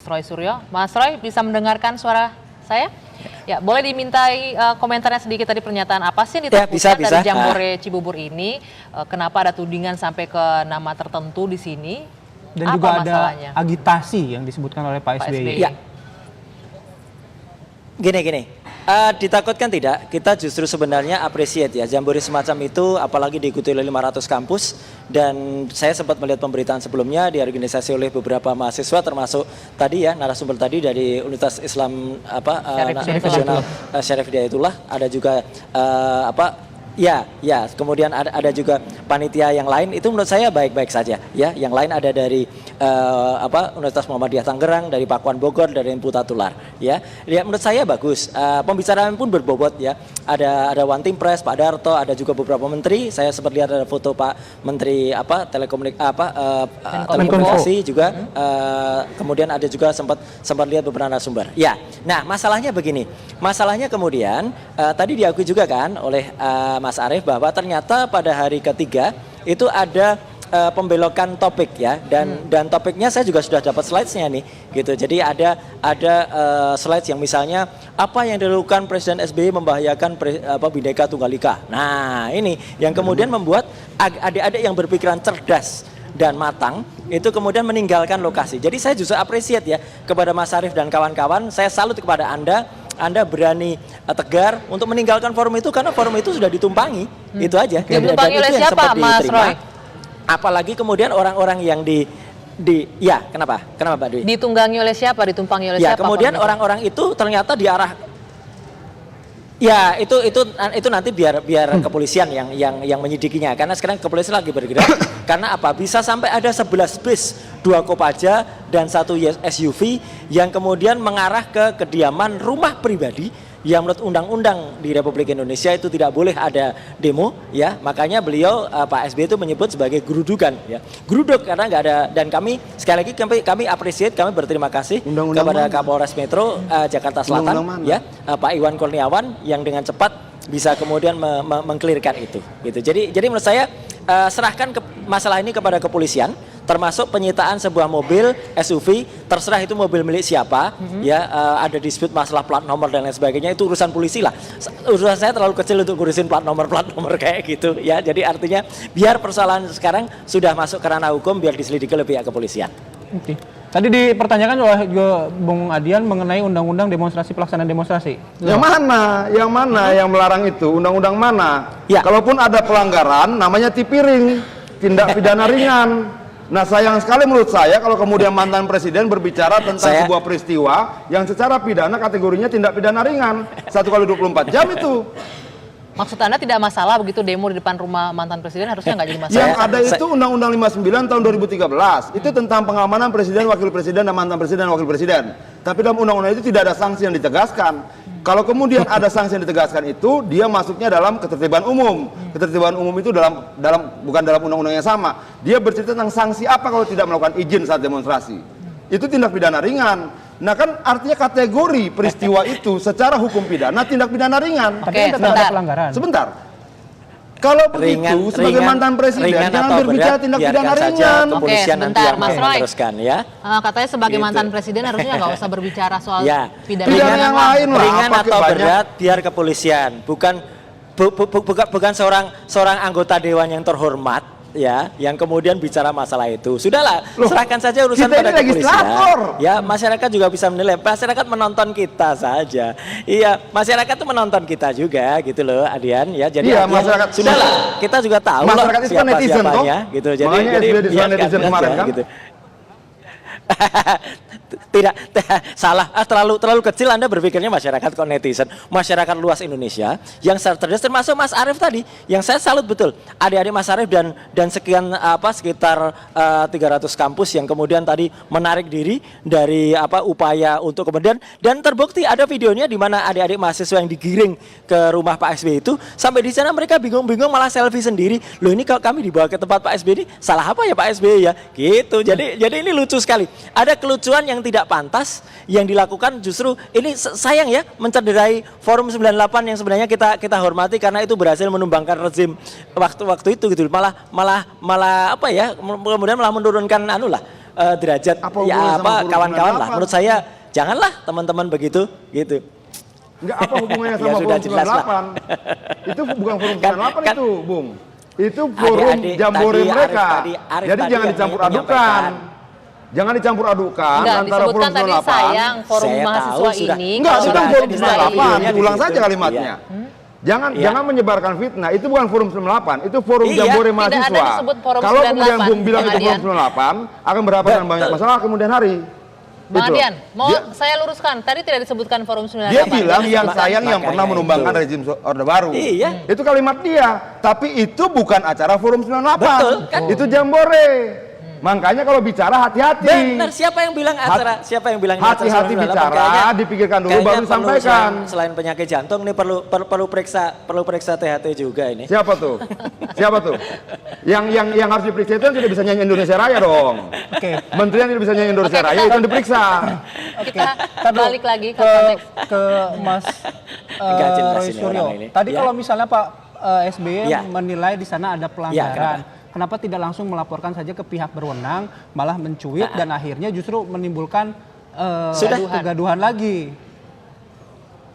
Roy Suryo. Mas Roy, bisa mendengarkan suara saya? Ya, boleh dimintai komentarnya sedikit tadi pernyataan apa sih yang ditakutkan dari Jambore Cibubur ini? Kenapa ada tudingan sampai ke nama tertentu di sini? Dan apa juga masalahnya? ada agitasi yang disebutkan oleh Pak SBY. Ya. Gini. Ditakutkan tidak, kita justru sebenarnya appreciate ya, Jambore semacam itu apalagi diikuti oleh 500 kampus, dan saya sempat melihat pemberitaan sebelumnya diorganisasi oleh beberapa mahasiswa termasuk tadi ya narasumber tadi dari Universitas Islam Nasional Syarif Hidayatullah, ada juga kemudian ada juga panitia yang lain, itu menurut saya baik-baik saja ya. Yang lain ada dari Universitas Muhammadiyah Tangerang, dari Pakuan Bogor, dari Putra Tular ya. Ya menurut saya bagus. Pembicaraan pun berbobot ya. Ada One Team Press, Pak Darto, ada juga beberapa menteri. Saya sempat lihat ada foto Pak Menteri telekomunikasi juga. Kemudian ada juga sempat lihat beberapa narasumber. Ya. Nah, masalahnya begini. Masalahnya kemudian tadi diakui juga kan oleh Mas Arief bahwa ternyata pada hari ketiga itu ada pembelokan topik ya, dan topiknya saya juga sudah dapat slide-nya nih gitu. Jadi ada slide yang misalnya apa yang dilakukan Presiden SBY membahayakan Bhinneka Tunggal Ika. Nah, ini yang kemudian membuat adik-adik yang berpikiran cerdas dan matang itu kemudian meninggalkan lokasi. Jadi saya justru appreciate ya kepada Mas Arief dan kawan-kawan. Saya salut kepada Anda berani tegar untuk meninggalkan forum itu karena forum itu sudah ditumpangi. Itu aja. Ditumpangi oleh siapa, Mas Roy? Apalagi kemudian orang-orang yang kenapa Mbak Dwi? Ditunggangi oleh siapa? Ditumpangi oleh siapa? Ya, kemudian orang-orang itu ternyata diarah. Ya, itu nanti biar kepolisian yang menyidikinya, karena sekarang kepolisian lagi bergerak. Karena apa? Bisa sampai ada 11 bis, 2 Kopaja dan 1 SUV yang kemudian mengarah ke kediaman rumah pribadi yang menurut undang-undang di Republik Indonesia itu tidak boleh ada demo ya. Makanya beliau Pak SBY itu menyebut sebagai gerudukan ya. Geruduk karena nggak ada, dan kami sekali lagi kami appreciate, kami berterima kasih kepada Kapolres Metro Jakarta Selatan ya, Pak Iwan Kurniawan yang dengan cepat bisa kemudian mengklirkan itu gitu. Jadi menurut saya serahkan masalah ini kepada kepolisian, termasuk penyitaan sebuah mobil SUV, terserah itu mobil milik siapa ya, ada dispute masalah plat nomor dan lain sebagainya, itu urusan polisi lah. Urusan saya terlalu kecil untuk ngurusin plat nomor kayak gitu ya. Jadi artinya biar persoalan sekarang sudah masuk ke ranah hukum, biar diselidiki oleh pihak kepolisian. Oke. Tadi dipertanyakan oleh Bung Adian mengenai undang-undang demonstrasi, pelaksanaan demonstrasi. Yang mana yang melarang itu? Undang-undang mana? Ya. Kalaupun ada pelanggaran, namanya tipiring, tindak pidana ringan. Nah, sayang sekali menurut saya kalau kemudian mantan presiden berbicara tentang sebuah peristiwa yang secara pidana kategorinya tindak pidana ringan. 1 kali 24 jam itu. Maksud Anda tidak masalah begitu demo di depan rumah mantan presiden, harusnya nggak jadi masalah? Yang ada itu Undang-Undang 59 tahun 2013. Itu tentang pengamanan presiden, wakil presiden, dan mantan presiden dan wakil presiden. Tapi dalam undang-undang itu tidak ada sanksi yang ditegaskan. Kalau kemudian ada sanksi yang ditegaskan itu, dia masuknya dalam ketertiban umum. Ketertiban umum itu bukan dalam undang-undang yang sama. Dia bercerita tentang sanksi apa kalau tidak melakukan izin saat demonstrasi. Itu tindak pidana ringan. Nah kan artinya kategori peristiwa itu secara hukum pidana tindak pidana ringan. Oke, Sebentar. Kalau begitu sebagai mantan presiden jangan berbicara tindak pidana ringan. Oke, sebentar, Mas Roy. Ya. Katanya sebagai mantan presiden harusnya nggak usah berbicara soal pidana yang lain lah. Ringan atau berat biar kepolisian, bukan seorang anggota dewan yang terhormat ya, yang kemudian bicara masalah itu. Sudahlah, serahkan saja urusan pada kepolisian. Ya, masyarakat juga bisa menilai. Masyarakat menonton kita saja. Iya, masyarakat itu menonton kita juga gitu loh, Adian ya. Jadi masyarakat sudahlah, kita juga tahu masyarakat itu siapa-siapanya gitu. Jadi netizen kemarin kan gitu. Tidak salah, terlalu kecil Anda berpikirnya masyarakat kok netizen. Masyarakat luas Indonesia yang cerdas, termasuk Mas Arief tadi yang saya salut betul, adik-adik Mas Arief dan sekian sekitar 300 kampus yang kemudian tadi menarik diri dari upaya untuk kemudian, dan terbukti ada videonya di mana adik-adik mahasiswa yang digiring ke rumah Pak SBY itu, sampai di sana mereka bingung-bingung malah selfie sendiri. Loh, ini kalau kami dibawa ke tempat Pak SBY ini salah apa ya Pak SBY ya gitu. Jadi ini lucu sekali. Ada kelucuan yang tidak pantas yang dilakukan, justru ini sayang ya, mencederai Forum 98 yang sebenarnya kita hormati karena itu berhasil menumbangkan rezim waktu itu gitu. Malah kemudian malah menurunkan derajat Apa hubungannya ya sama apa forum kawan-kawan lah. 98? Menurut saya janganlah teman-teman begitu gitu. Enggak apa hubungannya Ya sama sudah forum jelas lah. 98? Itu bukan forum Kan- 98 kan- itu, Bung. Itu forum Adik-adik jambore tadi, mereka. Arif Jadi tadi jangan yang dicampur menyampaikan. adukan. Jangan dicampur adukan Enggak, antara forum disebutkan tadi 98. sayang forum Saya mahasiswa tahu, sudah. ini. Enggak, kalau itu kan Sudah forum ada di 98. videonya di Diulang situ. saja kalimatnya. Jangan Iya. jangan menyebarkan fitnah. Itu bukan forum 98, itu forum Iya. jambore Tidak mahasiswa. ada disebut forum Kalau kemudian 98, Bung bilang Bang itu forum Adian. 98, akan berdapatkan banyak Betul. masalah kemudian hari. Bang Gitu loh. Adian, mau Dia- saya luruskan. Tadi tidak disebutkan forum 98. Dia bilang yang Maka- sayang yang makanya pernah menumbangkan itu. rezim Orde Baru. Iya. Itu kalimat dia. Tapi itu bukan acara forum 98. Betul, kan? Itu jambore. Makanya kalau bicara hati-hati. Benar, siapa yang bilang acara? Siapa yang bilang ini acara Hati-hati 98? bicara, Kayaknya- dipikirkan dulu kayaknya baru perlu disampaikan. Selain penyakit jantung nih perlu periksa THT juga ini. Siapa tuh? Siapa tuh? Yang harus diperiksa itu yang tidak bisa nyanyi Indonesia Raya dong. Oke. Menteri yang tidak bisa nyanyi Indonesia Oke, Raya kita- itu yang diperiksa. Kita balik lagi ke ke konteks. ke Mas Nggak jelas Roy ini Suryo. orang ini. Tadi Ya. kalau misalnya Pak SBY Ya. menilai di sana ada pelanggaran, kenapa? kenapa tidak langsung melaporkan saja ke pihak berwenang, malah mencuit dan akhirnya justru menimbulkan Sudah. kegaduhan lagi.